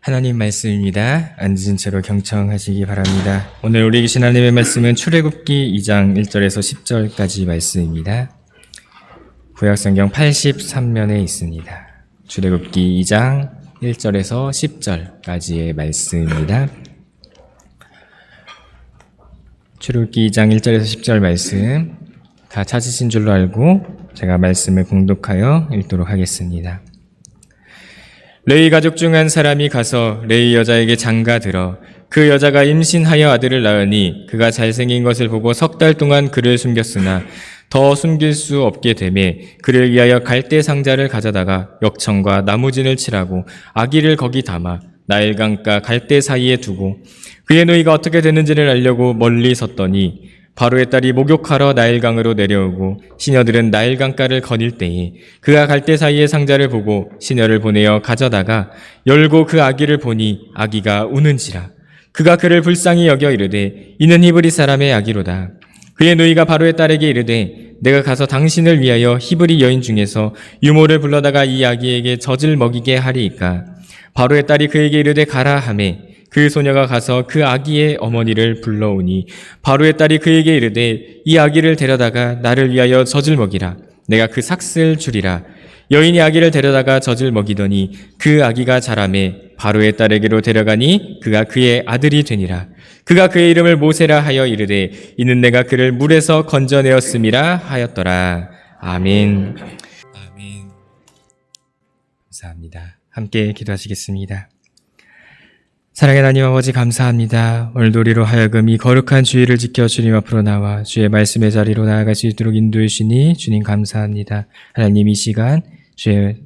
하나님 말씀입니다. 앉은 채로 경청하시기 바랍니다. 오늘 우리 계신 하나님의 말씀은 출애굽기 2장 1절에서 10절까지 말씀입니다. 구약성경 83면에 있습니다. 출애굽기 2장 1절에서 10절까지의 말씀입니다. 출애굽기 2장 1절에서 10절 말씀 다 찾으신 줄로 알고 제가 말씀을 공독하여 읽도록 하겠습니다. 레위 가족 중 한 사람이 가서 레위 여자에게 장가들어 그 여자가 임신하여 아들을 낳으니 그가 잘생긴 것을 보고 3달 동안 그를 숨겼으나 더 숨길 수 없게 되매 그를 위하여 갈대 상자를 가져다가 역청과 나무진을 칠하고 아기를 거기 담아 나일강가 갈대 사이에 두고 그의 누이가 어떻게 됐는지를 알려고 멀리 섰더니 바로의 딸이 목욕하러 나일강으로 내려오고 시녀들은 나일강가를 거닐 때에 그가 갈대 사이의 상자를 보고 시녀를 보내어 가져다가 열고 그 아기를 보니 아기가 우는지라. 그가 그를 불쌍히 여겨 이르되 이는 히브리 사람의 아기로다. 그의 누이가 바로의 딸에게 이르되 내가 가서 당신을 위하여 히브리 여인 중에서 유모를 불러다가 이 아기에게 젖을 먹이게 하리이까. 바로의 딸이 그에게 이르되 가라 하매 그 소녀가 가서 그 아기의 어머니를 불러오니 바로의 딸이 그에게 이르되 이 아기를 데려다가 나를 위하여 젖을 먹이라. 내가 그 삭슬 주리라. 여인이 아기를 데려다가 젖을 먹이더니 그 아기가 자라매 바로의 딸에게로 데려가니 그가 그의 아들이 되니라. 그가 그의 이름을 모세라 하여 이르되 이는 내가 그를 물에서 건져내었음이라 하였더라. 아멘. 아멘. 감사합니다. 함께 기도하시겠습니다. 사랑의 하나님 아버지 감사합니다. 오늘도 우리로 하여금 이 거룩한 주일을 지켜 주님 앞으로 나와 주의 말씀의 자리로 나아갈 수 있도록 인도해 주시니 주님 감사합니다. 하나님 이 시간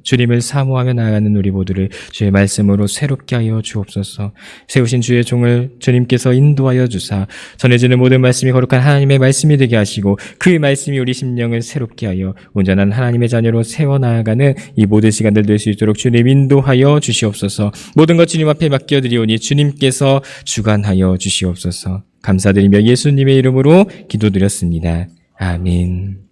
주님을 사모하며 나아가는 우리 모두를 주의 말씀으로 새롭게 하여 주옵소서. 세우신 주의 종을 주님께서 인도하여 주사 전해지는 모든 말씀이 거룩한 하나님의 말씀이 되게 하시고 그 말씀이 우리 심령을 새롭게 하여 온전한 하나님의 자녀로 세워나가는 이 모든 시간들 될 수 있도록 주님 인도하여 주시옵소서. 모든 것 주님 앞에 맡겨드리오니 주님께서 주관하여 주시옵소서. 감사드리며 예수님의 이름으로 기도드렸습니다. 아멘.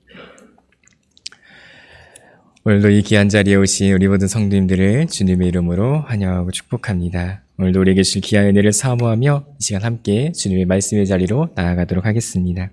오늘도 이 귀한 자리에 오신 우리 모든 성도님들을 주님의 이름으로 환영하고 축복합니다. 오늘도 우리에게 주실 귀한 은혜를 사모하며 이 시간 함께 주님의 말씀의 자리로 나아가도록 하겠습니다.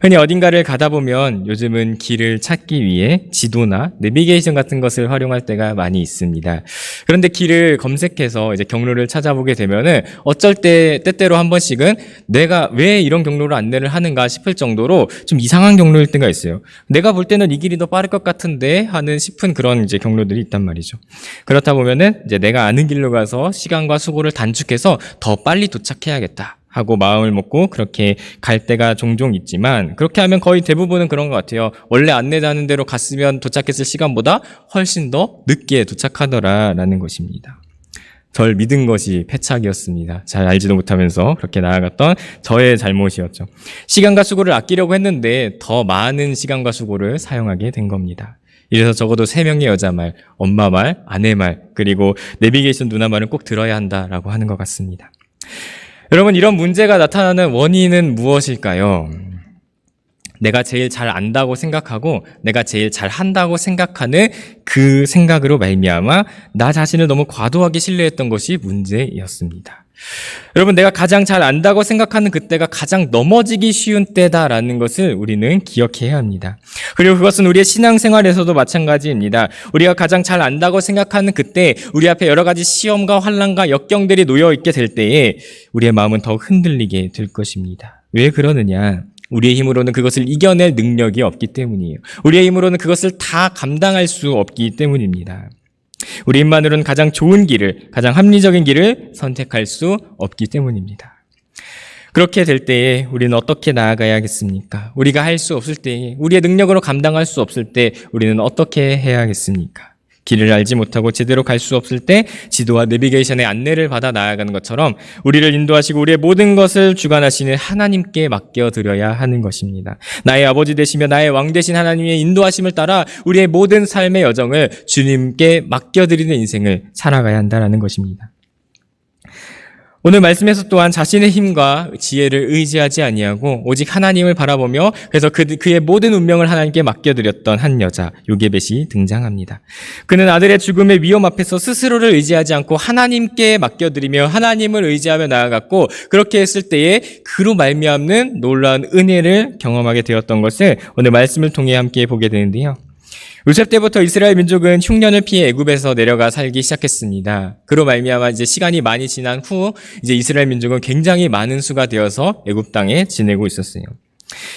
흔히 어딘가를 가다 보면 요즘은 길을 찾기 위해 지도나 내비게이션 같은 것을 활용할 때가 많이 있습니다. 그런데 길을 검색해서 이제 경로를 찾아보게 되면은 어쩔 때 때때로 한 번씩은 내가 왜 이런 경로를 안내를 하는가 싶을 정도로 좀 이상한 경로일 때가 있어요. 내가 볼 때는 이 길이 더 빠를 것 같은데 하는 싶은 그런 이제 경로들이 있단 말이죠. 그렇다 보면은 이제 내가 아는 길로 가서 시간과 수고를 단축해서 더 빨리 도착해야겠다 하고 마음을 먹고 그렇게 갈 때가 종종 있지만 그렇게 하면 거의 대부분은 그런 것 같아요. 원래 안내자는 대로 갔으면 도착했을 시간보다 훨씬 더 늦게 도착하더라라는 것입니다. 절 믿은 것이 패착이었습니다. 잘 알지도 못하면서 그렇게 나아갔던 저의 잘못이었죠. 시간과 수고를 아끼려고 했는데 더 많은 시간과 수고를 사용하게 된 겁니다. 이래서 적어도 3명의 여자 말, 엄마 말, 아내 말, 그리고 내비게이션 누나 말은 꼭 들어야 한다라고 하는 것 같습니다. 여러분, 이런 문제가 나타나는 원인은 무엇일까요? 내가 제일 잘 안다고 생각하고 내가 제일 잘 한다고 생각하는 그 생각으로 말미암아 나 자신을 너무 과도하게 신뢰했던 것이 문제였습니다. 여러분, 내가 가장 잘 안다고 생각하는 그때가 가장 넘어지기 쉬운 때다라는 것을 우리는 기억해야 합니다. 그리고 그것은 우리의 신앙생활에서도 마찬가지입니다. 우리가 가장 잘 안다고 생각하는 그때 우리 앞에 여러 가지 시험과 환난과 역경들이 놓여있게 될 때에 우리의 마음은 더욱 흔들리게 될 것입니다. 왜 그러느냐? 우리의 힘으로는 그것을 이겨낼 능력이 없기 때문이에요. 우리의 힘으로는 그것을 다 감당할 수 없기 때문입니다. 우리 힘만으로는 가장 좋은 길을, 가장 합리적인 길을 선택할 수 없기 때문입니다. 그렇게 될 때에 우리는 어떻게 나아가야겠습니까? 우리가 할 수 없을 때에, 우리의 능력으로 감당할 수 없을 때 우리는 어떻게 해야겠습니까? 길을 알지 못하고 제대로 갈 수 없을 때 지도와 내비게이션의 안내를 받아 나아가는 것처럼 우리를 인도하시고 우리의 모든 것을 주관하시는 하나님께 맡겨드려야 하는 것입니다. 나의 아버지 되시며 나의 왕 되신 하나님의 인도하심을 따라 우리의 모든 삶의 여정을 주님께 맡겨드리는 인생을 살아가야 한다는 것입니다. 오늘 말씀에서 또한 자신의 힘과 지혜를 의지하지 아니하고 오직 하나님을 바라보며 그래서 그의 모든 운명을 하나님께 맡겨드렸던 한 여자 요게벳이 등장합니다. 그는 아들의 죽음의 위험 앞에서 스스로를 의지하지 않고 하나님께 맡겨드리며 하나님을 의지하며 나아갔고 그렇게 했을 때에 그로 말미암는 놀라운 은혜를 경험하게 되었던 것을 오늘 말씀을 통해 함께 보게 되는데요. 요셉 때부터 이스라엘 민족은 흉년을 피해 애굽에서 내려가 살기 시작했습니다. 그로 말미암아 이제 시간이 많이 지난 후 이제 이스라엘 민족은 굉장히 많은 수가 되어서 애굽 땅에 지내고 있었어요.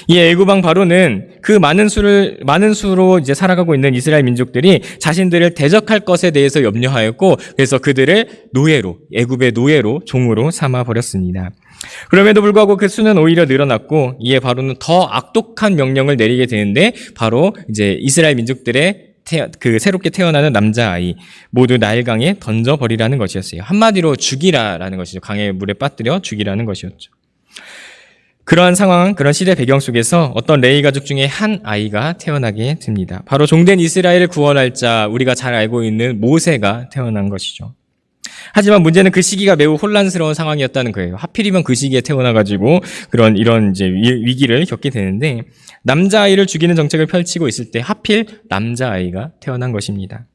이 애굽 왕 바로는 그 많은 수로 이제 살아가고 있는 이스라엘 민족들이 자신들을 대적할 것에 대해서 염려하였고 그래서 그들을 애굽의 노예로 종으로 삼아 버렸습니다. 그럼에도 불구하고 그 수는 오히려 늘어났고 이에 바로는 더 악독한 명령을 내리게 되는데 바로 이제 이스라엘 민족들의 새롭게 태어나는 남자아이 모두 나일강에 던져버리라는 것이었어요. 한마디로 죽이라라는 것이죠. 강의 물에 빠뜨려 죽이라는 것이었죠. 그러한 상황, 그런 시대 배경 속에서 어떤 레위 가족 중에 한 아이가 태어나게 됩니다. 바로 종된 이스라엘을 구원할 자, 우리가 잘 알고 있는 모세가 태어난 것이죠. 하지만 문제는 그 시기가 매우 혼란스러운 상황이었다는 거예요. 하필이면 그 시기에 태어나가지고 이런 이제 위기를 겪게 되는데 남자아이를 죽이는 정책을 펼치고 있을 때 하필 남자아이가 태어난 것입니다.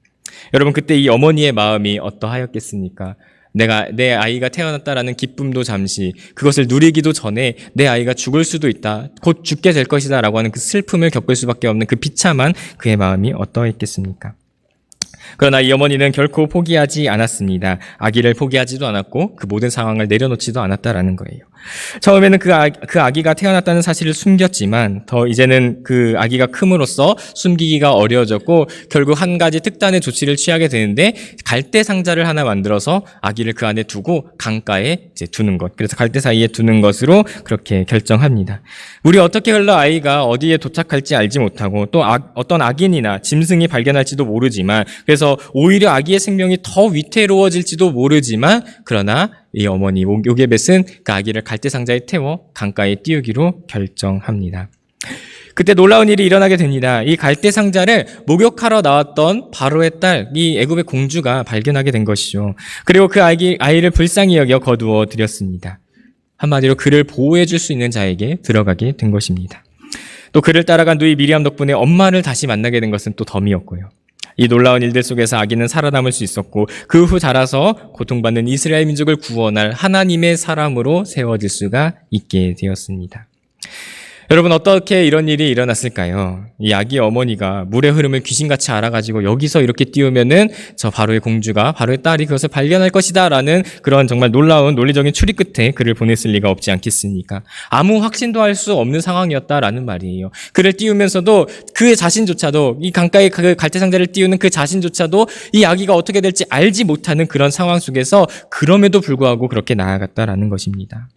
여러분 그때 이 어머니의 마음이 어떠하였겠습니까? 내 아이가 태어났다라는 기쁨도 잠시 그것을 누리기도 전에 내 아이가 죽을 수도 있다. 곧 죽게 될 것이다 라고 하는 그 슬픔을 겪을 수밖에 없는 그 비참한 그의 마음이 어떠했겠습니까? 그러나 이 어머니는 결코 포기하지 않았습니다. 아기를 포기하지도 않았고 그 모든 상황을 내려놓지도 않았다라는 거예요. 처음에는 그 아기가 태어났다는 사실을 숨겼지만 더 이제는 그 아기가 큼으로써 숨기기가 어려워졌고 결국 한 가지 특단의 조치를 취하게 되는데 갈대 상자를 하나 만들어서 아기를 그 안에 두고 강가에 이제 두는 것. 그래서 갈대 사이에 두는 것으로 그렇게 결정합니다. 물이 어떻게 흘러 아이가 어디에 도착할지 알지 못하고 또 어떤 악인이나 짐승이 발견할지도 모르지만 그래서 오히려 아기의 생명이 더 위태로워질지도 모르지만 그러나 이 어머니 요게벳은 그 아기를 갈대 상자에 태워 강가에 띄우기로 결정합니다. 그때 놀라운 일이 일어나게 됩니다. 이 갈대 상자를 목욕하러 나왔던 바로의 딸, 이 애굽의 공주가 발견하게 된 것이죠. 그리고 그 아이를 불쌍히 여겨 거두어 드렸습니다. 한마디로 그를 보호해 줄 수 있는 자에게 들어가게 된 것입니다. 또 그를 따라간 누이 미리암 덕분에 엄마를 다시 만나게 된 것은 또 덤이었고요. 이 놀라운 일들 속에서 아기는 살아남을 수 있었고 그 후 자라서 고통받는 이스라엘 민족을 구원할 하나님의 사람으로 세워질 수가 있게 되었습니다. 여러분 어떻게 이런 일이 일어났을까요? 이 아기 어머니가 물의 흐름을 귀신같이 알아가지고 여기서 이렇게 띄우면은 저 바로의 공주가 바로의 딸이 그것을 발견할 것이다 라는 그런 정말 놀라운 논리적인 추리 끝에 그를 보냈을 리가 없지 않겠습니까? 아무 확신도 할 수 없는 상황이었다라는 말이에요. 그를 띄우면서도 그 자신조차도 이 강가에 그 갈대상자를 띄우는 그 자신조차도 이 아기가 어떻게 될지 알지 못하는 그런 상황 속에서 그럼에도 불구하고 그렇게 나아갔다라는 것입니다.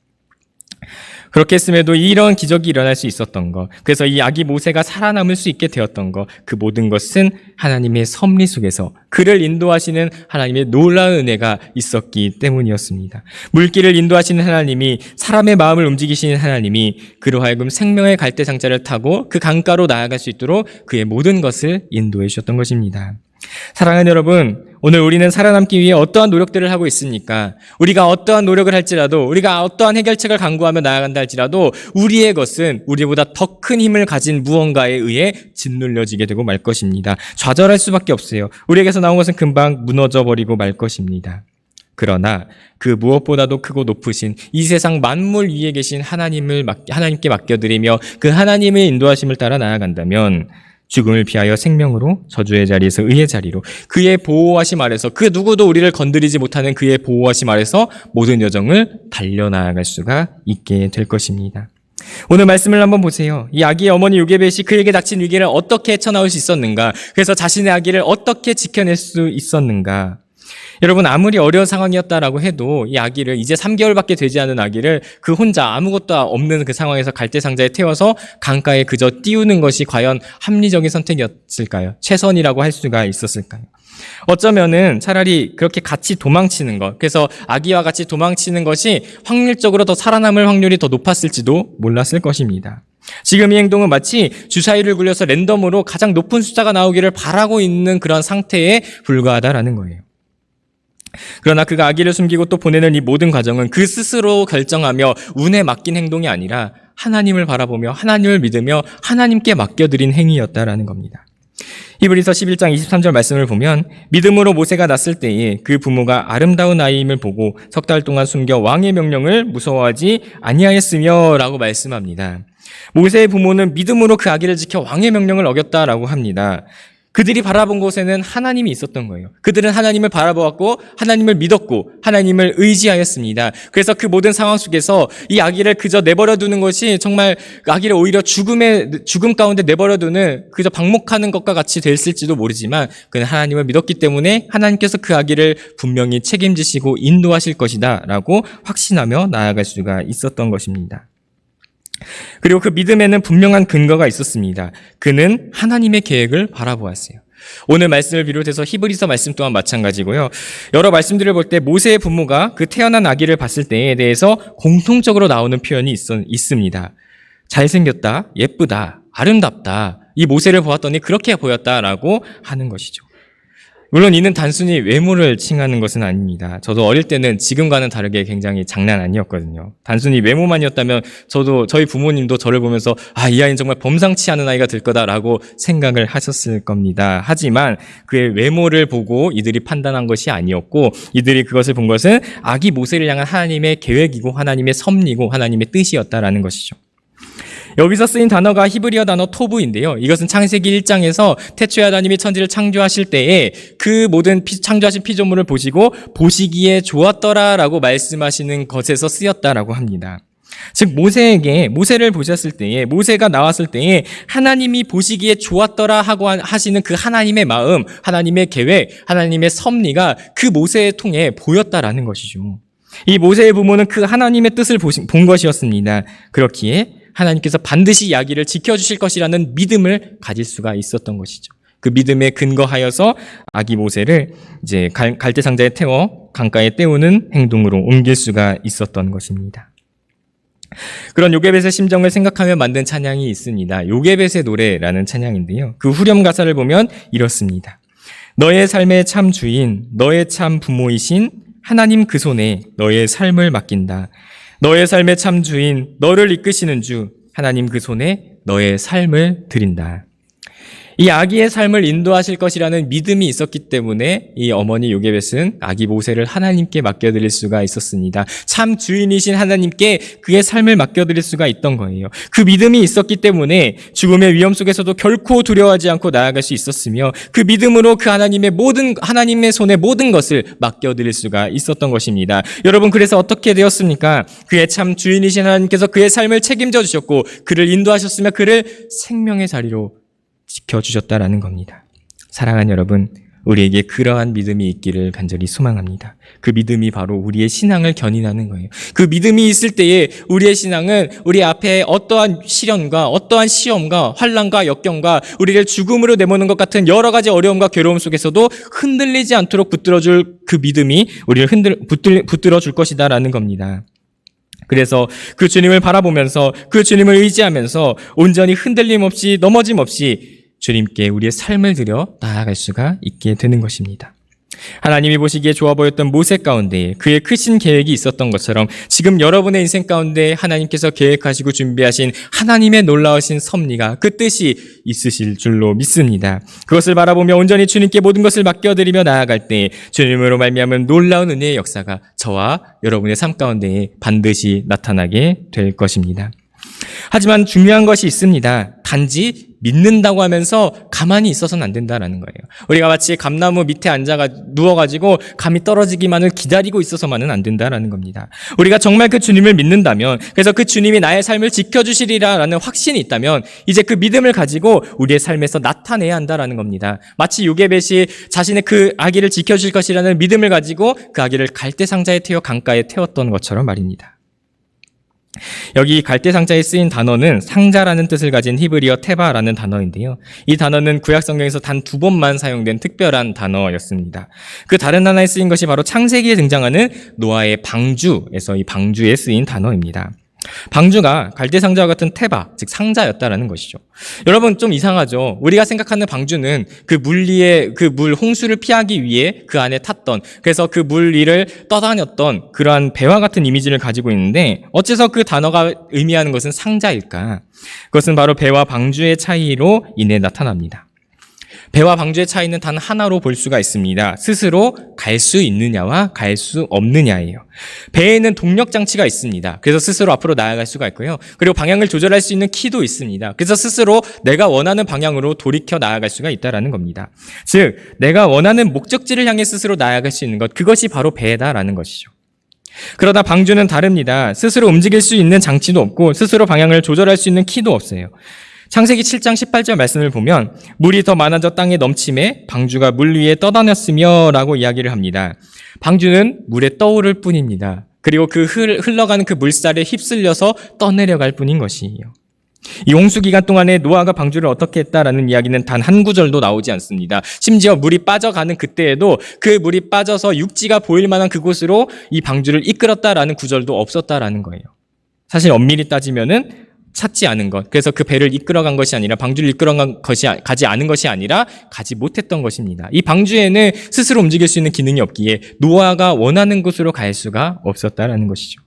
그렇게 했음에도 이런 기적이 일어날 수 있었던 것, 그래서 이 아기 모세가 살아남을 수 있게 되었던 것, 그 모든 것은 하나님의 섭리 속에서 그를 인도하시는 하나님의 놀라운 은혜가 있었기 때문이었습니다. 물길을 인도하시는 하나님이, 사람의 마음을 움직이시는 하나님이 그로 하여금 생명의 갈대상자를 타고 그 강가로 나아갈 수 있도록 그의 모든 것을 인도해 주셨던 것입니다. 사랑하는 여러분, 오늘 우리는 살아남기 위해 어떠한 노력들을 하고 있습니까? 우리가 어떠한 노력을 할지라도, 우리가 어떠한 해결책을 강구하며 나아간다 할지라도 우리의 것은 우리보다 더 큰 힘을 가진 무언가에 의해 짓눌려지게 되고 말 것입니다. 좌절할 수밖에 없어요. 우리에게서 나온 것은 금방 무너져버리고 말 것입니다. 그러나 그 무엇보다도 크고 높으신 이 세상 만물 위에 계신 하나님께 맡겨드리며 그 하나님의 인도하심을 따라 나아간다면 죽음을 피하여 생명으로, 저주의 자리에서 의의 자리로, 그의 보호하심 아래서, 그 누구도 우리를 건드리지 못하는 그의 보호하심 아래서 모든 여정을 달려나아갈 수가 있게 될 것입니다. 오늘 말씀을 한번 보세요. 이 아기의 어머니 요게벳이 그에게 닥친 위기를 어떻게 헤쳐나올 수 있었는가? 그래서 자신의 아기를 어떻게 지켜낼 수 있었는가? 여러분, 아무리 어려운 상황이었다라고 해도 이 아기를, 이제 3개월밖에 되지 않은 아기를 그 혼자 아무것도 없는 그 상황에서 갈대상자에 태워서 강가에 그저 띄우는 것이 과연 합리적인 선택이었을까요? 최선이라고 할 수가 있었을까요? 어쩌면은 차라리 그렇게 같이 도망치는 것, 그래서 아기와 같이 도망치는 것이 확률적으로 더 살아남을 확률이 더 높았을지도 몰랐을 것입니다. 지금 이 행동은 마치 주사위를 굴려서 랜덤으로 가장 높은 숫자가 나오기를 바라고 있는 그런 상태에 불과하다라는 거예요. 그러나 그가 아기를 숨기고 또 보내는 이 모든 과정은 그 스스로 결정하며 운에 맡긴 행동이 아니라 하나님을 바라보며 하나님을 믿으며 하나님께 맡겨드린 행위였다라는 겁니다. 히브리서 11장 23절 말씀을 보면 믿음으로 모세가 낳았을 때에 그 부모가 아름다운 아이임을 보고 석 달 동안 숨겨 왕의 명령을 무서워하지 아니하였으며 라고 말씀합니다. 모세의 부모는 믿음으로 그 아기를 지켜 왕의 명령을 어겼다라고 합니다. 그들이 바라본 곳에는 하나님이 있었던 거예요. 그들은 하나님을 바라보았고 하나님을 믿었고 하나님을 의지하였습니다. 그래서 그 모든 상황 속에서 이 아기를 그저 내버려 두는 것이 정말 아기를 오히려 죽음 가운데 내버려 두는 그저 방목하는 것과 같이 됐을지도 모르지만 그는 하나님을 믿었기 때문에 하나님께서 그 아기를 분명히 책임지시고 인도하실 것이다 라고 확신하며 나아갈 수가 있었던 것입니다. 그리고 그 믿음에는 분명한 근거가 있었습니다. 그는 하나님의 계획을 바라보았어요. 오늘 말씀을 비롯해서 히브리서 말씀 또한 마찬가지고요. 여러 말씀들을 볼 때 모세의 부모가 그 태어난 아기를 봤을 때에 대해서 공통적으로 나오는 표현이 있습니다. 잘생겼다, 예쁘다, 아름답다. 이 모세를 보았더니 그렇게 보였다라고 하는 것이죠. 물론 이는 단순히 외모를 칭하는 것은 아닙니다. 저도 어릴 때는 지금과는 다르게 굉장히 장난 아니었거든요. 단순히 외모만이었다면 저희 부모님도 저를 보면서 이 아이는 정말 범상치 않은 아이가 될 거다라고 생각을 하셨을 겁니다. 하지만 그의 외모를 보고 이들이 판단한 것이 아니었고 이들이 그것을 본 것은 아기 모세를 향한 하나님의 계획이고 하나님의 섭리고 하나님의 뜻이었다라는 것이죠. 여기서 쓰인 단어가 히브리어 단어 토부인데요. 이것은 창세기 1장에서 태초에 하나님이 천지를 창조하실 때에 그 모든 창조하신 피조물을 보시고 보시기에 좋았더라라고 말씀하시는 것에서 쓰였다라고 합니다. 즉 모세를 보셨을 때에 모세가 나왔을 때에 하나님이 보시기에 좋았더라 하고 하시는 그 하나님의 마음, 하나님의 계획, 하나님의 섭리가 그 모세를 통해 보였다라는 것이죠. 이 모세의 부모는 그 하나님의 뜻을 본 것이었습니다. 그렇기에 하나님께서 반드시 이 아기를 지켜주실 것이라는 믿음을 가질 수가 있었던 것이죠. 그 믿음에 근거하여서 아기 모세를 이제 갈대 상자에 태워 강가에 떼우는 행동으로 옮길 수가 있었던 것입니다. 그런 요게벳의 심정을 생각하며 만든 찬양이 있습니다. 요게벳의 노래라는 찬양인데요. 그 후렴 가사를 보면 이렇습니다. 너의 삶의 참 주인, 너의 참 부모이신 하나님 그 손에 너의 삶을 맡긴다. 너의 삶의 참 주인, 너를 이끄시는 주, 하나님 그 손에 너의 삶을 드린다. 이 아기의 삶을 인도하실 것이라는 믿음이 있었기 때문에 이 어머니 요게벳은 아기 모세를 하나님께 맡겨드릴 수가 있었습니다. 참 주인이신 하나님께 그의 삶을 맡겨드릴 수가 있던 거예요. 그 믿음이 있었기 때문에 죽음의 위험 속에서도 결코 두려워하지 않고 나아갈 수 있었으며 그 믿음으로 그 하나님의 손에 모든 것을 맡겨드릴 수가 있었던 것입니다. 여러분, 그래서 어떻게 되었습니까? 그의 참 주인이신 하나님께서 그의 삶을 책임져 주셨고 그를 인도하셨으며 그를 생명의 자리로 지켜주셨다라는 겁니다. 사랑하는 여러분, 우리에게 그러한 믿음이 있기를 간절히 소망합니다. 그 믿음이 바로 우리의 신앙을 견인하는 거예요. 그 믿음이 있을 때에 우리의 신앙은 우리 앞에 어떠한 시련과 어떠한 시험과 환난과 역경과 우리를 죽음으로 내모는 것 같은 여러 가지 어려움과 괴로움 속에서도 흔들리지 않도록 붙들어줄 그 믿음이 우리를 붙들어줄 것이다라는 겁니다. 그래서 그 주님을 바라보면서 그 주님을 의지하면서 온전히 흔들림 없이 넘어짐 없이 주님께 우리의 삶을 드려 나아갈 수가 있게 되는 것입니다. 하나님이 보시기에 좋아 보였던 모세 가운데 그의 크신 계획이 있었던 것처럼 지금 여러분의 인생 가운데 하나님께서 계획하시고 준비하신 하나님의 놀라우신 섭리가 그 뜻이 있으실 줄로 믿습니다. 그것을 바라보며 온전히 주님께 모든 것을 맡겨드리며 나아갈 때 주님으로 말미암은 놀라운 은혜의 역사가 저와 여러분의 삶 가운데 반드시 나타나게 될 것입니다. 하지만 중요한 것이 있습니다. 단지 믿는다고 하면서 가만히 있어서는 안 된다라는 거예요. 우리가 마치 감나무 밑에 누워가지고 감이 떨어지기만을 기다리고 있어서만은 안 된다라는 겁니다. 우리가 정말 그 주님을 믿는다면, 그래서 그 주님이 나의 삶을 지켜주시리라라는 확신이 있다면 이제 그 믿음을 가지고 우리의 삶에서 나타내야 한다라는 겁니다. 마치 요게벳이 자신의 그 아기를 지켜줄 것이라는 믿음을 가지고 그 아기를 갈대 상자에 태워 강가에 태웠던 것처럼 말입니다. 여기 갈대 상자에 쓰인 단어는 상자라는 뜻을 가진 히브리어 테바라는 단어인데요. 이 단어는 구약 성경에서 단 2번만 사용된 특별한 단어였습니다. 그 다른 하나에 쓰인 것이 바로 창세기에 등장하는 노아의 방주에서 이 방주에 쓰인 단어입니다. 방주가 갈대상자와 같은 테바, 즉 상자였다라는 것이죠. 여러분 좀 이상하죠? 우리가 생각하는 방주는 그 물 위에 그 물 홍수를 피하기 위해 그 안에 탔던, 그래서 그 물 위를 떠다녔던 그러한 배와 같은 이미지를 가지고 있는데 어째서 그 단어가 의미하는 것은 상자일까? 그것은 바로 배와 방주의 차이로 인해 나타납니다. 배와 방주의 차이는 단 하나로 볼 수가 있습니다. 스스로 갈 수 있느냐와 갈 수 없느냐예요. 배에는 동력 장치가 있습니다. 그래서 스스로 앞으로 나아갈 수가 있고요. 그리고 방향을 조절할 수 있는 키도 있습니다. 그래서 스스로 내가 원하는 방향으로 돌이켜 나아갈 수가 있다는 겁니다. 즉, 내가 원하는 목적지를 향해 스스로 나아갈 수 있는 것, 그것이 바로 배다라는 것이죠. 그러나 방주는 다릅니다. 스스로 움직일 수 있는 장치도 없고 스스로 방향을 조절할 수 있는 키도 없어요. 창세기 7장 18절 말씀을 보면 물이 더 많아져 땅에 넘침에 방주가 물 위에 떠다녔으며 라고 이야기를 합니다. 방주는 물에 떠오를 뿐입니다. 그리고 그 흘러가는 그 물살에 휩쓸려서 떠내려갈 뿐인 것이에요. 이 홍수 기간 동안에 노아가 방주를 어떻게 했다라는 이야기는 단 한 구절도 나오지 않습니다. 심지어 물이 빠져가는 그때에도 그 물이 빠져서 육지가 보일 만한 그곳으로 이 방주를 이끌었다라는 구절도 없었다라는 거예요. 사실 엄밀히 따지면은 찾지 않은 것, 그래서 그 배를 이끌어간 것이 아니라 방주를 이끌어간 것이 가지 않은 것이 아니라 가지 못했던 것입니다. 이 방주에는 스스로 움직일 수 있는 기능이 없기에 노아가 원하는 곳으로 갈 수가 없었다라는 것이죠.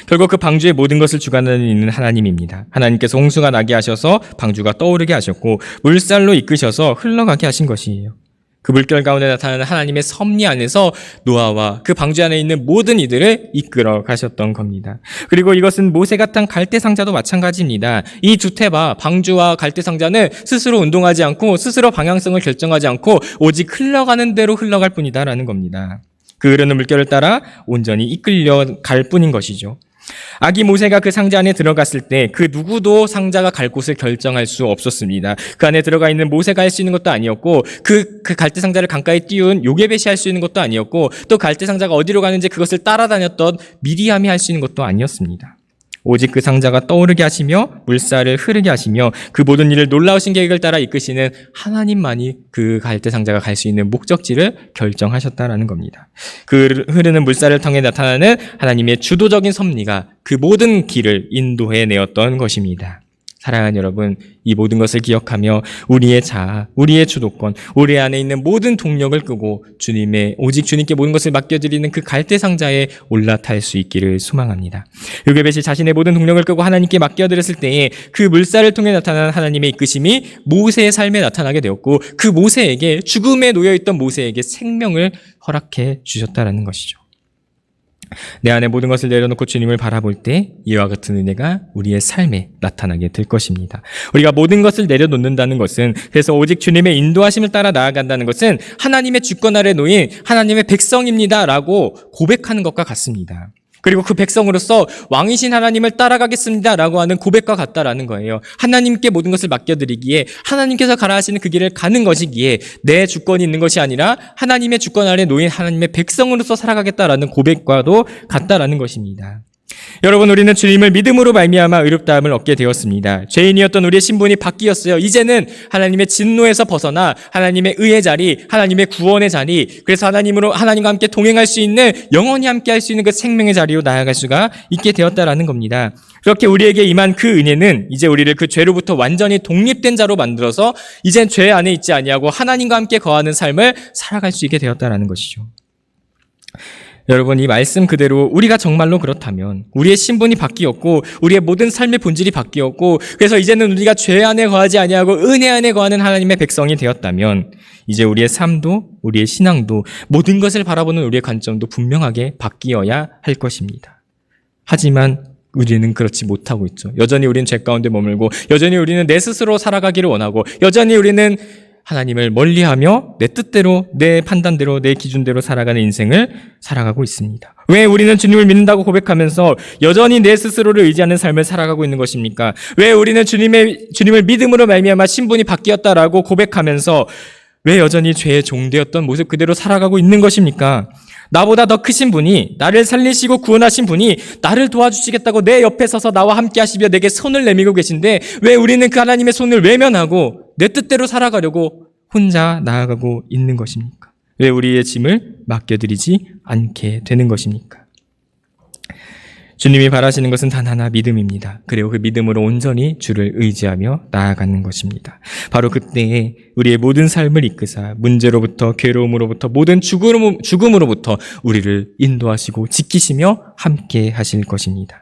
결국 그 방주의 모든 것을 주관하는 이는 하나님입니다. 하나님께서 홍수가 나게 하셔서 방주가 떠오르게 하셨고 물살로 이끄셔서 흘러가게 하신 것이에요. 그 물결 가운데 나타나는 하나님의 섭리 안에서 노아와 그 방주 안에 있는 모든 이들을 이끌어 가셨던 겁니다. 그리고 이것은 모세가 탄 갈대상자도 마찬가지입니다. 이 두 테바, 방주와 갈대상자는 스스로 운동하지 않고 스스로 방향성을 결정하지 않고 오직 흘러가는 대로 흘러갈 뿐이다라는 겁니다. 그 흐르는 물결을 따라 온전히 이끌려 갈 뿐인 것이죠. 아기 모세가 그 상자 안에 들어갔을 때 그 누구도 상자가 갈 곳을 결정할 수 없었습니다. 그 안에 들어가 있는 모세가 할 수 있는 것도 아니었고 그 갈대 상자를 강가에 띄운 요게벳이 할 수 있는 것도 아니었고 또 갈대 상자가 어디로 가는지 그것을 따라다녔던 미리암이 할 수 있는 것도 아니었습니다. 오직 그 상자가 떠오르게 하시며 물살을 흐르게 하시며 그 모든 일을 놀라우신 계획을 따라 이끄시는 하나님만이 그 갈대 상자가 갈 수 있는 목적지를 결정하셨다라는 겁니다. 그 흐르는 물살을 통해 나타나는 하나님의 주도적인 섭리가 그 모든 길을 인도해 내었던 것입니다. 사랑하는 여러분, 이 모든 것을 기억하며 우리의 자아, 우리의 주도권, 우리 안에 있는 모든 동력을 끄고 오직 주님께 모든 것을 맡겨드리는 그 갈대 상자에 올라탈 수 있기를 소망합니다. 요게벳이 자신의 모든 동력을 끄고 하나님께 맡겨드렸을 때에 그 물살을 통해 나타난 하나님의 이끄심이 모세의 삶에 나타나게 되었고 그 모세에게, 죽음에 놓여있던 모세에게 생명을 허락해 주셨다는 것이죠. 내 안에 모든 것을 내려놓고 주님을 바라볼 때 이와 같은 은혜가 우리의 삶에 나타나게 될 것입니다. 우리가 모든 것을 내려놓는다는 것은, 그래서 오직 주님의 인도하심을 따라 나아간다는 것은 하나님의 주권 아래 놓인 하나님의 백성입니다라고 고백하는 것과 같습니다. 그리고 그 백성으로서 왕이신 하나님을 따라가겠습니다라고 하는 고백과 같다라는 거예요. 하나님께 모든 것을 맡겨드리기에 하나님께서 가라 하시는 그 길을 가는 것이기에 내 주권이 있는 것이 아니라 하나님의 주권 아래 놓인 하나님의 백성으로서 살아가겠다라는 고백과도 같다라는 것입니다. 여러분, 우리는 주님을 믿음으로 말미암아 의롭다함을 얻게 되었습니다. 죄인이었던 우리의 신분이 바뀌었어요. 이제는 하나님의 진노에서 벗어나 하나님의 의의 자리, 하나님의 구원의 자리, 그래서 하나님과 함께 동행할 수 있는, 영원히 함께 할 수 있는 그 생명의 자리로 나아갈 수가 있게 되었다라는 겁니다. 그렇게 우리에게 임한 그 은혜는 이제 우리를 그 죄로부터 완전히 독립된 자로 만들어서 이젠 죄 안에 있지 아니하고 하나님과 함께 거하는 삶을 살아갈 수 있게 되었다라는 것이죠. 여러분, 이 말씀 그대로 우리가 정말로 그렇다면 우리의 신분이 바뀌었고 우리의 모든 삶의 본질이 바뀌었고 그래서 이제는 우리가 죄 안에 거하지 아니하고 은혜 안에 거하는 하나님의 백성이 되었다면 이제 우리의 삶도 우리의 신앙도 모든 것을 바라보는 우리의 관점도 분명하게 바뀌어야 할 것입니다. 하지만 우리는 그렇지 못하고 있죠. 여전히 우리는 죄 가운데 머물고 여전히 우리는 내 스스로 살아가기를 원하고 여전히 우리는 하나님을 멀리하며 내 뜻대로, 내 판단대로, 내 기준대로 살아가는 인생을 살아가고 있습니다. 왜 우리는 주님을 믿는다고 고백하면서 여전히 내 스스로를 의지하는 삶을 살아가고 있는 것입니까? 왜 우리는 주님을 믿음으로 말미암아 신분이 바뀌었다라고 고백하면서 왜 여전히 죄의 종되었던 모습 그대로 살아가고 있는 것입니까? 나보다 더 크신 분이, 나를 살리시고 구원하신 분이 나를 도와주시겠다고 내 옆에 서서 나와 함께 하시며 내게 손을 내밀고 계신데 왜 우리는 그 하나님의 손을 외면하고 내 뜻대로 살아가려고 혼자 나아가고 있는 것입니까? 왜 우리의 짐을 맡겨드리지 않게 되는 것입니까? 주님이 바라시는 것은 단 하나, 믿음입니다. 그리고 그 믿음으로 온전히 주를 의지하며 나아가는 것입니다. 바로 그때에 우리의 모든 삶을 이끄사 문제로부터, 괴로움으로부터, 모든 죽음으로부터 우리를 인도하시고 지키시며 함께 하실 것입니다.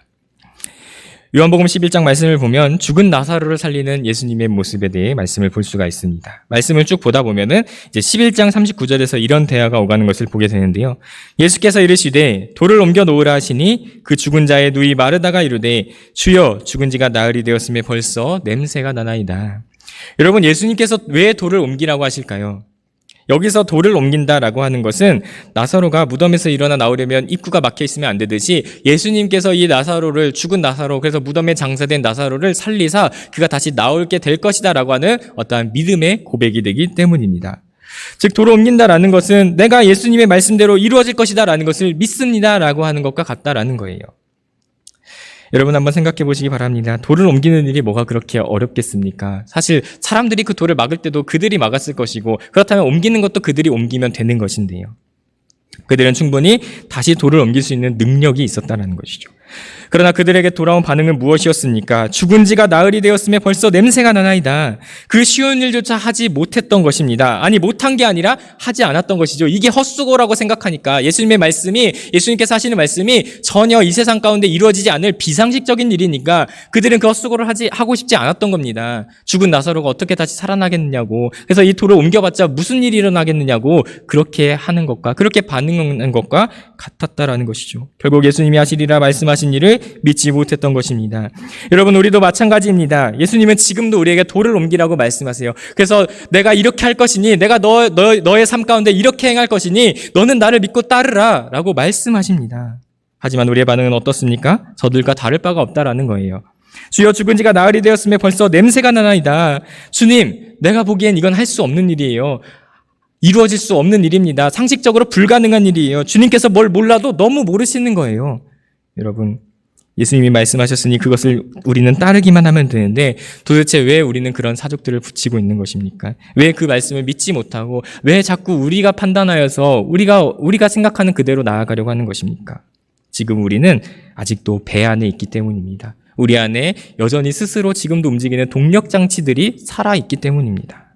요한복음 11장 말씀을 보면 죽은 나사로를 살리는 예수님의 모습에 대해 말씀을 볼 수가 있습니다. 말씀을 쭉 보다 보면은 이제 11장 39절에서 이런 대화가 오가는 것을 보게 되는데요. 예수께서 이르시되 돌을 옮겨 놓으라 하시니 그 죽은 자의 누이 마르다가 이르되 주여 죽은 지가 나흘이 되었음에 벌써 냄새가 나나이다. 여러분, 예수님께서 왜 돌을 옮기라고 하실까요? 여기서 돌을 옮긴다라고 하는 것은 나사로가 무덤에서 일어나 나오려면 입구가 막혀 있으면 안 되듯이 예수님께서 이 나사로를, 죽은 나사로, 그래서 무덤에 장사된 나사로를 살리사 그가 다시 나올게 될 것이다라고 하는 어떠한 믿음의 고백이 되기 때문입니다. 즉, 돌을 옮긴다라는 것은 내가 예수님의 말씀대로 이루어질 것이다라는 것을 믿습니다라고 하는 것과 같다라는 거예요. 여러분, 한번 생각해 보시기 바랍니다. 돌을 옮기는 일이 뭐가 그렇게 어렵겠습니까? 사실 사람들이 그 돌을 막을 때도 그들이 막았을 것이고, 그렇다면 옮기는 것도 그들이 옮기면 되는 것인데요. 그들은 충분히 다시 돌을 옮길 수 있는 능력이 있었다는 것이죠. 그러나 그들에게 돌아온 반응은 무엇이었습니까? 죽은 지가 나흘이 되었음에 벌써 냄새가 나나이다. 그 쉬운 일조차 하지 못했던 것입니다. 아니, 못한 게 아니라 하지 않았던 것이죠. 이게 헛수고라고 생각하니까 예수님께서 하시는 말씀이 전혀 이 세상 가운데 이루어지지 않을 비상식적인 일이니까 그들은 그 헛수고를 하고 싶지 않았던 겁니다. 죽은 나사로가 어떻게 다시 살아나겠느냐고, 그래서 이 돌을 옮겨봤자 무슨 일이 일어나겠느냐고 그렇게 하는 것과, 그렇게 반응하는 것과 같았다라는 것이죠. 결국 예수님이 하시리라 말씀하신 일을 믿지 못했던 것입니다. 여러분, 우리도 마찬가지입니다. 예수님은 지금도 우리에게 돌을 옮기라고 말씀하세요. 그래서 내가 이렇게 할 것이니, 내가 너의 삶 가운데 이렇게 행할 것이니 너는 나를 믿고 따르라 라고 말씀하십니다. 하지만 우리의 반응은 어떻습니까? 저들과 다를 바가 없다라는 거예요. 주여 죽은 지가 나흘이 되었음에 벌써 냄새가 나나이다. 주님, 내가 보기엔 이건 할 수 없는 일이에요. 이루어질 수 없는 일입니다. 상식적으로 불가능한 일이에요. 주님께서 뭘 몰라도 너무 모르시는 거예요. 여러분, 예수님이 말씀하셨으니 그것을 우리는 따르기만 하면 되는데 도대체 왜 우리는 그런 사족들을 붙이고 있는 것입니까? 왜 그 말씀을 믿지 못하고 왜 자꾸 우리가 판단하여서 우리가 생각하는 그대로 나아가려고 하는 것입니까? 지금 우리는 아직도 배 안에 있기 때문입니다. 우리 안에 여전히 스스로 지금도 움직이는 동력장치들이 살아있기 때문입니다.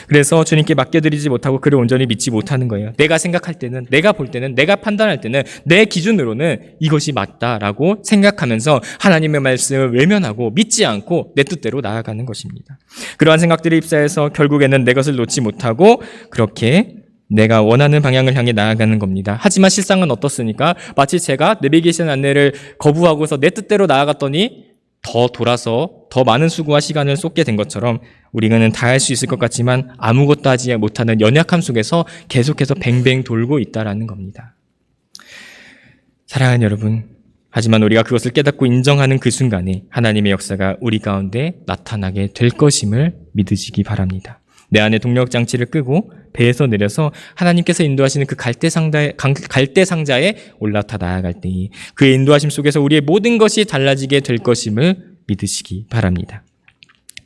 그래서 주님께 맡겨드리지 못하고 그를 온전히 믿지 못하는 거예요. 내가 생각할 때는, 내가 볼 때는, 내가 판단할 때는 내 기준으로는 이것이 맞다라고 생각하면서 하나님의 말씀을 외면하고 믿지 않고 내 뜻대로 나아가는 것입니다. 그러한 생각들이 휩싸여서 결국에는 내 것을 놓지 못하고 그렇게 내가 원하는 방향을 향해 나아가는 겁니다. 하지만 실상은 어떻습니까? 마치 제가 내비게이션 안내를 거부하고서 내 뜻대로 나아갔더니 더 돌아서 더 많은 수고와 시간을 쏟게 된 것처럼 우리는 다 할 수 있을 것 같지만 아무것도 하지 못하는 연약함 속에서 계속해서 뱅뱅 돌고 있다라는 겁니다. 사랑하는 여러분, 하지만 우리가 그것을 깨닫고 인정하는 그 순간에 하나님의 역사가 우리 가운데 나타나게 될 것임을 믿으시기 바랍니다. 내 안에 동력장치를 끄고 배에서 내려서 하나님께서 인도하시는 그 갈대 상자에 올라타 나아갈 때에 그의 인도하심 속에서 우리의 모든 것이 달라지게 될 것임을 믿으시기 바랍니다.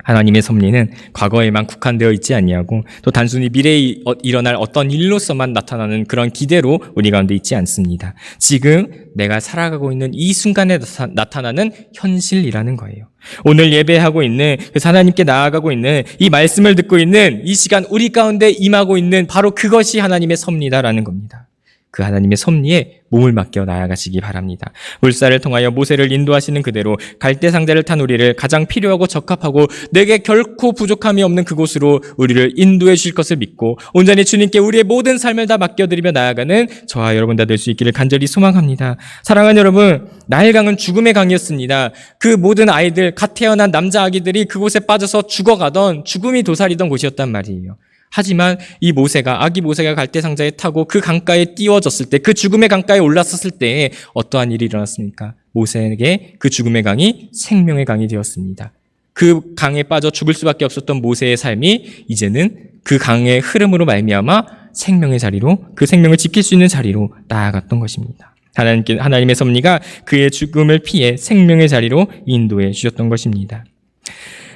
하나님의 섭리는 과거에만 국한되어 있지 아니하고 또 단순히 미래에 일어날 어떤 일로서만 나타나는 그런 기대로 우리 가운데 있지 않습니다. 지금 내가 살아가고 있는 이 순간에 나타나는 현실이라는 거예요. 오늘 예배하고 있는, 그래서 하나님께 나아가고 있는, 이 말씀을 듣고 있는 이 시간 우리 가운데 임하고 있는 바로 그것이 하나님의 섭리다라는 겁니다. 그 하나님의 섭리에 몸을 맡겨 나아가시기 바랍니다. 물살을 통하여 모세를 인도하시는 그대로 갈대 상자를 탄 우리를 가장 필요하고 적합하고 내게 결코 부족함이 없는 그곳으로 우리를 인도해 주실 것을 믿고 온전히 주님께 우리의 모든 삶을 다 맡겨드리며 나아가는 저와 여러분 다 될 수 있기를 간절히 소망합니다. 사랑하는 여러분, 나일강은 죽음의 강이었습니다. 그 모든 아이들, 갓 태어난 남자 아기들이 그곳에 빠져서 죽어가던, 죽음이 도사리던 곳이었단 말이에요. 하지만 이 아기 모세가 갈대 상자에 타고 그 강가에 띄워졌을 때, 그 죽음의 강가에 올랐었을 때 어떠한 일이 일어났습니까? 모세에게 그 죽음의 강이 생명의 강이 되었습니다. 그 강에 빠져 죽을 수밖에 없었던 모세의 삶이 이제는 그 강의 흐름으로 말미암아 생명의 자리로, 그 생명을 지킬 수 있는 자리로 나아갔던 것입니다. 하나님의 섭리가 그의 죽음을 피해 생명의 자리로 인도해 주셨던 것입니다.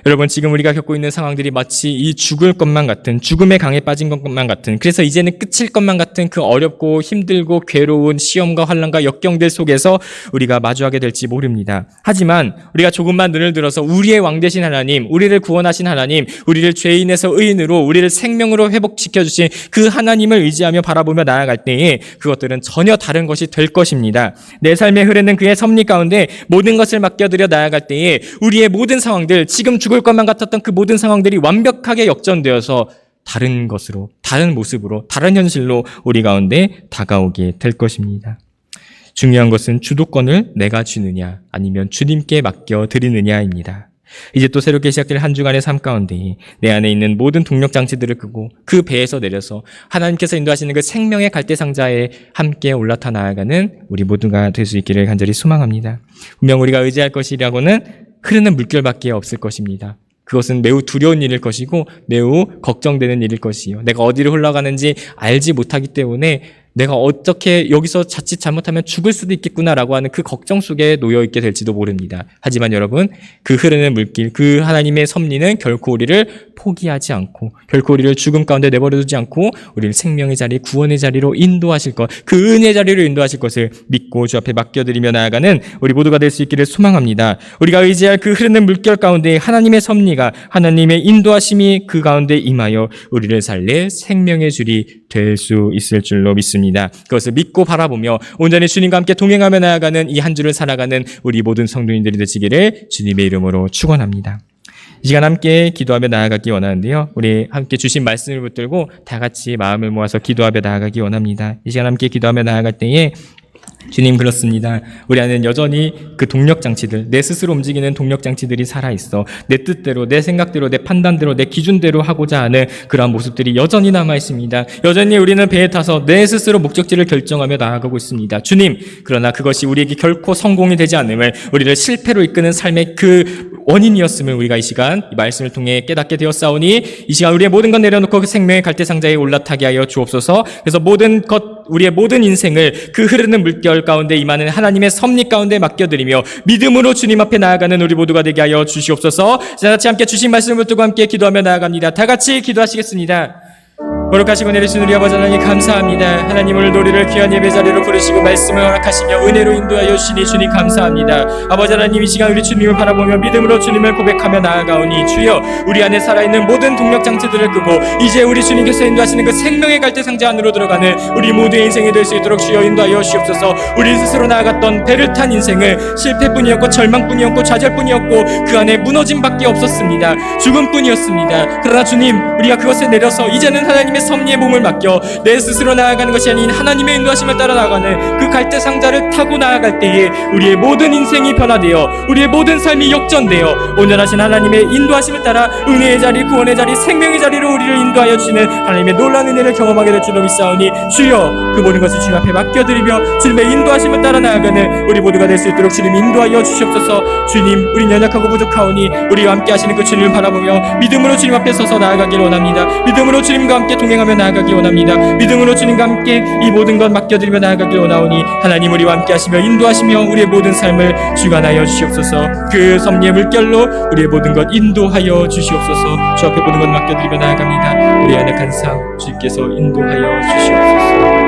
여러분, 지금 우리가 겪고 있는 상황들이 마치 이 죽을 것만 같은, 죽음의 강에 빠진 것만 같은, 그래서 이제는 끝일 것만 같은 그 어렵고 힘들고 괴로운 시험과 환난과 역경들 속에서 우리가 마주하게 될지 모릅니다. 하지만 우리가 조금만 눈을 들어서 우리의 왕 되신 하나님, 우리를 구원하신 하나님, 우리를 죄인에서 의인으로, 우리를 생명으로 회복시켜 주신 그 하나님을 의지하며 바라보며 나아갈 때에 그것들은 전혀 다른 것이 될 것입니다. 내 삶에 흐르는 그의 섭리 가운데 모든 것을 맡겨드려 나아갈 때에 우리의 모든 상황들, 지금 죽을 것만 같았던 그 모든 상황들이 완벽하게 역전되어서 다른 것으로, 다른 모습으로, 다른 현실로 우리 가운데 다가오게 될 것입니다. 중요한 것은 주도권을 내가 쥐느냐 아니면 주님께 맡겨드리느냐입니다. 이제 또 새롭게 시작될 한 주간의 삶 가운데 내 안에 있는 모든 동력 장치들을 끄고 그 배에서 내려서 하나님께서 인도하시는 그 생명의 갈대상자에 함께 올라타 나아가는 우리 모두가 될 수 있기를 간절히 소망합니다. 분명 우리가 의지할 것이라고는 흐르는 물결밖에 없을 것입니다. 그것은 매우 두려운 일일 것이고 매우 걱정되는 일일 것이요. 내가 어디로 흘러가는지 알지 못하기 때문에 내가 어떻게 여기서 자칫 잘못하면 죽을 수도 있겠구나라고 하는 그 걱정 속에 놓여 있게 될지도 모릅니다. 하지만 여러분, 그 흐르는 물길, 그 하나님의 섭리는 결코 우리를 포기하지 않고 결코 우리를 죽음 가운데 내버려두지 않고 우리를 생명의 자리, 구원의 자리로 인도하실 것, 그 은혜의 자리로 인도하실 것을 믿고 주 앞에 맡겨드리며 나아가는 우리 모두가 될 수 있기를 소망합니다. 우리가 의지할 그 흐르는 물결 가운데 하나님의 섭리가, 하나님의 인도하심이 그 가운데 임하여 우리를 살릴 생명의 줄이 될 수 있을 줄로 믿습니다. 그것을 믿고 바라보며 온전히 주님과 함께 동행하며 나아가는 이 한 주를 살아가는 우리 모든 성도님들이 되시기를 주님의 이름으로 축원합니다. 이 시간 함께 기도하며 나아가기 원하는데요. 우리 함께 주신 말씀을 붙들고 다 같이 마음을 모아서 기도하며 나아가기 원합니다. 이 시간 함께 기도하며 나아갈 때에 주님, 그렇습니다. 우리 안에는 여전히 그 동력장치들, 내 스스로 움직이는 동력장치들이 살아있어 내 뜻대로, 내 생각대로, 내 판단대로, 내 기준대로 하고자 하는 그러한 모습들이 여전히 남아있습니다. 여전히 우리는 배에 타서 내 스스로 목적지를 결정하며 나아가고 있습니다. 주님, 그러나 그것이 우리에게 결코 성공이 되지 않음을, 우리를 실패로 이끄는 삶의 그 원인이었음을 우리가 이 시간 이 말씀을 통해 깨닫게 되었사오니 이 시간 우리의 모든 것 내려놓고 그 생명의 갈대상자에 올라타게 하여 주옵소서. 그래서 모든 것, 우리의 모든 인생을 그 흐르는 물결 가운데 임하는 하나님의 섭리 가운데 맡겨드리며 믿음으로 주님 앞에 나아가는 우리 모두가 되게 하여 주시옵소서. 자, 같이 함께 주신 말씀을 듣고 함께 기도하며 나아갑니다. 다 같이 기도하시겠습니다. 거룩하시고 내리신 우리 아버지 하나님 감사합니다. 하나님, 오늘 우리를 귀한 예배 자리로 부르시고 말씀을 허락하시며 은혜로 인도하여 주시니 주님 감사합니다. 아버지 하나님, 이 시간 우리 주님을 바라보며 믿음으로 주님을 고백하며 나아가오니 주여, 우리 안에 살아있는 모든 동력장치들을 끄고 이제 우리 주님께서 인도하시는 그 생명의 갈대상자 안으로 들어가는 우리 모두의 인생이 될 수 있도록 주여 인도하여 주시옵소서. 우리 스스로 나아갔던 배를 탄 인생을 실패뿐이었고 절망뿐이었고 좌절뿐이었고 그 안에 무너짐밖에 없었습니다. 죽음뿐이었습니다. 그러나 주님, 우리가 그것을 내려서 이제는 하나님의 섭리의 몸을 맡겨 내 스스로 나아가는 것이 아닌 하나님의 인도하심을 따라 나아가는 그 갈대상자를 타고 나아갈 때에 우리의 모든 인생이 변화되어 우리의 모든 삶이 역전되어 온전하신 하나님의 인도하심을 따라 은혜의 자리, 구원의 자리, 생명의 자리로 우리를 인도하여 주시는 하나님의 놀라운 은혜를 경험하게 될 줄로 믿사오니 주여, 그 모든 것을 주님 앞에 맡겨드리며 주님의 인도하심을 따라 나아가는 우리 모두가 될 수 있도록 주님 인도하여 주시옵소서. 주님, 우린 연약하고 부족하오니 우리와 함께 하시는 그 주님을 바라보며 믿음으로 주님 앞에 서서 나아가기를 원합니다. 믿음으로 주님과 함께 동행하며 나아가기 원합니다. 믿음으로 주님과 함께 이 모든 것 맡겨드리며 나아가기 원하오니 하나님, 우리와 함께 하시며 인도하시며 우리의 모든 삶을 주관하여 주시옵소서. 그 섭리의 물결로 우리의 모든 것 인도하여 주시옵소서. 주 앞에 모든 것 맡겨드리며 나아갑니다. 우리 안에 간사 주께서 인도하여 주시옵소서.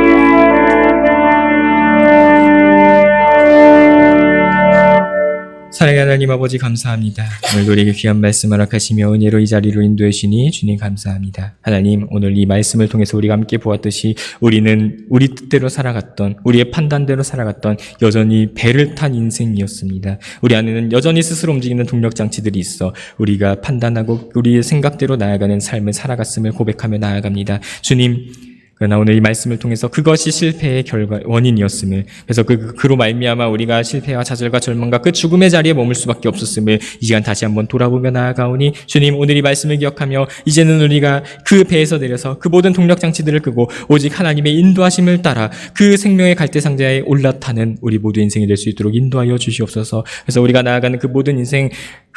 사랑의 하나님 아버지 감사합니다. 오늘도 우리에게 귀한 말씀 허락하시며 은혜로 이 자리로 인도해 주시니 주님 감사합니다. 하나님, 오늘 이 말씀을 통해서 우리가 함께 보았듯이 우리는 우리 뜻대로 살아갔던, 우리의 판단대로 살아갔던 여전히 배를 탄 인생이었습니다. 우리 안에는 여전히 스스로 움직이는 동력장치들이 있어 우리가 판단하고 우리의 생각대로 나아가는 삶을 살아갔음을 고백하며 나아갑니다. 주님, 그러나 오늘 이 말씀을 통해서 그것이 실패의 결과 원인이었음을, 그래서 그로 말미암아 우리가 실패와 좌절과 절망과 그 죽음의 자리에 머물 수밖에 없었음을 이 시간 다시 한번 돌아보며 나아가오니 주님, 오늘 이 말씀을 기억하며 이제는 우리가 그 배에서 내려서 그 모든 동력장치들을 끄고 오직 하나님의 인도하심을 따라 그 생명의 갈대상자에 올라타는 우리 모두의 인생이 될 수 있도록 인도하여 주시옵소서. 그래서 우리가 나아가는 그 모든 인생,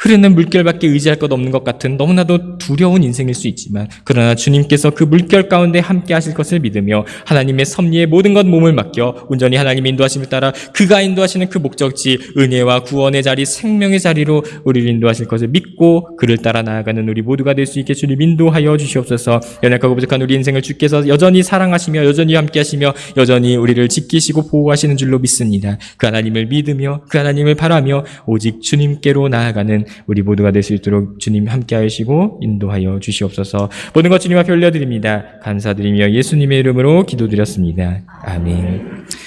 흐르는 물결밖에 의지할 것 없는 것 같은 너무나도 두려운 인생일 수 있지만, 그러나 주님께서 그 물결 가운데 함께 하실 것을 믿으며 하나님의 섭리에 모든 것 몸을 맡겨 온전히 하나님의 인도하심을 따라 그가 인도하시는 그 목적지, 은혜와 구원의 자리, 생명의 자리로 우리를 인도하실 것을 믿고 그를 따라 나아가는 우리 모두가 될 수 있게 주님 인도하여 주시옵소서. 연약하고 부족한 우리 인생을 주께서 여전히 사랑하시며 여전히 함께 하시며 여전히 우리를 지키시고 보호하시는 줄로 믿습니다. 그 하나님을 믿으며 그 하나님을 바라며 오직 주님께로 나아가는 우리 모두가 될 수 있도록 주님 함께 하시고 인도하여 주시옵소서. 모든 것 주님 앞에 올려드립니다. 감사드리며 예수님의 이름으로 기도드렸습니다. 아멘.